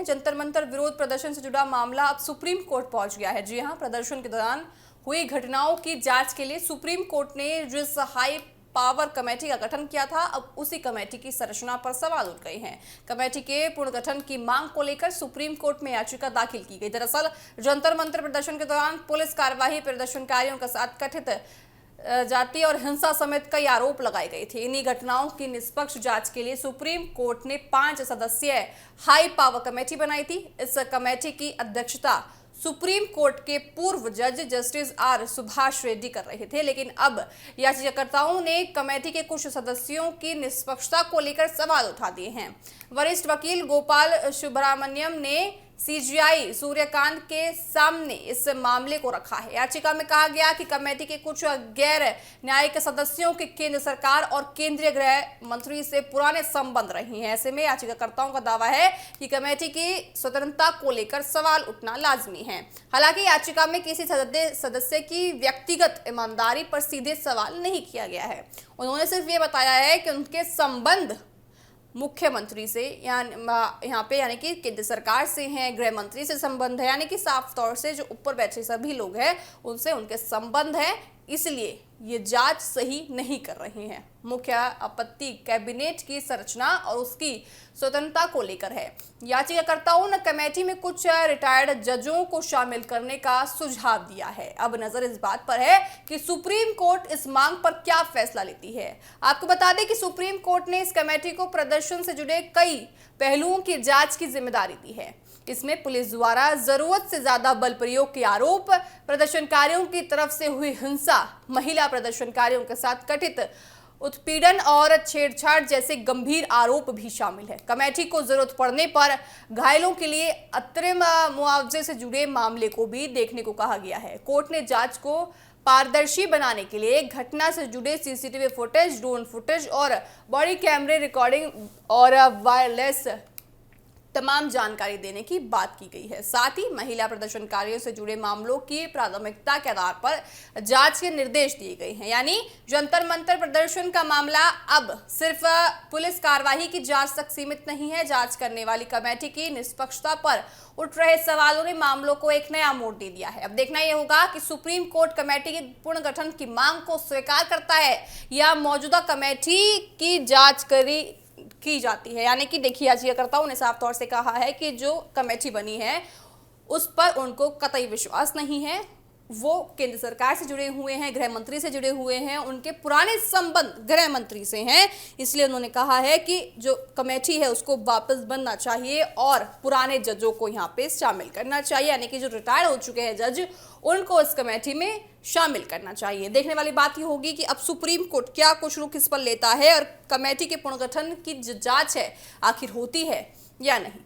हैं। जंतर मंतर विरोध प्रदर्शन से जुड़ा मामला अब सुप्रीम कोर्ट पहुंच गया है। जी हां, प्रदर्शन के दौरान हुई घटनाओं की जांच के लिए सुप्रीम कोर्ट ने जिस हाई पावर कमेटी का गठन किया था, अब उसी कमेटी की संरचना पर सवाल उठ गए हैं। कमेटी के पुनर्गठन की मांग को लेकर सुप्रीम कोर्ट में याचिका दाखिल की गई। दरअसल जंतर मंतर प्रदर्शन के दौरान पुलिस कार्यवाही प्रदर्शनकारियों के साथ कथित जाति और हिंसा समेत कई आरोप लगाए गए थे। इन्हीं घटनाओं की निष्पक्ष जांच के लिए सुप्रीम कोर्ट ने 5 सदस्यीय हाई पावर कमेटी बनाई थी। इस कमेटी की अध्यक्षता सुप्रीम कोर्ट के पूर्व जज जस्टिस आर सुभाष रेड्डी कर रहे थे, लेकिन अब याचिकाकर्ताओं ने कमेटी के कुछ सदस्यों की निष्पक्षता को लेकर सवाल उठा दिए हैं। वरिष्ठ वकील गोपाल सुब्रमण्यम ने सीजीआई सूर्यकांत के सामने इस मामले को रखा है। याचिका में कहा गया कि कमेटी के कुछ गैर न्यायिक सदस्यों के केंद्र सरकार और केंद्रीय गृह मंत्री से पुराने संबंध रहे हैं। ऐसे में याचिकाकर्ताओं का दावा है कि कमेटी की स्वतंत्रता को लेकर सवाल उठना लाजमी है। हालांकि याचिका में किसी सदस्य की व्यक्तिगत ईमानदारी पर सीधे सवाल नहीं किया गया है। उन्होंने सिर्फ ये बताया है कि उनके संबंध मुख्यमंत्री से यहाँ पे यानी कि केंद्र सरकार से हैं, गृह मंत्री से संबंध है, यानी कि साफ तौर से जो ऊपर बैठे सभी लोग हैं उनसे उनके संबंध है, इसलिए ये जांच सही नहीं कर रहे हैं। मुख्य आपत्ति कैबिनेट की संरचना और उसकी स्वतंत्रता को लेकर है। याचिकाकर्ताओं ने कमेटी में कुछ रिटायर्ड जजों को शामिल करने का सुझाव दिया है। अब नजर इस बात पर है कि सुप्रीम कोर्ट इस मांग पर क्या फैसला लेती है। आपको बता दें कि सुप्रीम कोर्ट ने इस कमेटी को प्रदर्शन से जुड़े कई पहलुओं की जांच की जिम्मेदारी दी है। इसमें पुलिस द्वारा जरूरत से ज्यादा बल प्रयोग के आरोप, प्रदर्शनकारियों की तरफ से हुई हिंसा, महिला प्रदर्शनकारियों के साथ कथित उत्पीड़न और छेड़छाड़ जैसे गंभीर आरोप भी शामिल है। कमेटी को जरूरत पड़ने पर घायलों के लिए अग्रिम मुआवजे से जुड़े मामले को भी देखने को कहा गया है। कोर्ट ने जांच को पारदर्शी बनाने के लिए घटना से जुड़े सीसीटीवी फुटेज, ड्रोन फुटेज और बॉडी कैमरे रिकॉर्डिंग और वायरलेस तमाम जानकारी देने की बात की गई है। साथ ही महिला प्रदर्शनकारियों से जुड़े मामलों की प्राथमिकता के आधार पर जांच के निर्देश दिए गए हैं। यानी जंतर मंतर प्रदर्शन का मामला अब सिर्फ पुलिस कार्रवाई की जांच तक सीमित नहीं है। जांच करने वाली कमेटी की निष्पक्षता पर उठ रहे सवालों ने मामलों को एक नया मोड़ दे दिया है। अब देखना यह होगा कि सुप्रीम कोर्ट कमेटी के पुनर्गठन की मांग को स्वीकार करता है या मौजूदा कमेटी की जांच की जाती है। यानी कि देखिए, याचिकाकर्ताओं ने साफ तौर से कहा है कि जो कमेटी बनी है उस पर उनको कतई विश्वास नहीं है। वो केंद्र सरकार से जुड़े हुए हैं, गृह मंत्री से जुड़े हुए हैं, उनके पुराने संबंध गृह मंत्री से हैं, इसलिए उन्होंने कहा है कि जो कमेटी है उसको वापस बनना चाहिए और पुराने जजों को यहाँ पे शामिल करना चाहिए। यानी कि जो रिटायर हो चुके हैं जज, उनको इस कमेटी में शामिल करना चाहिए। देखने वाली बात ये होगी कि अब सुप्रीम कोर्ट क्या कुछ रुख इस पर लेता है और कमेटी के पुनर्गठन की जो जांच है आखिर होती है या नहीं।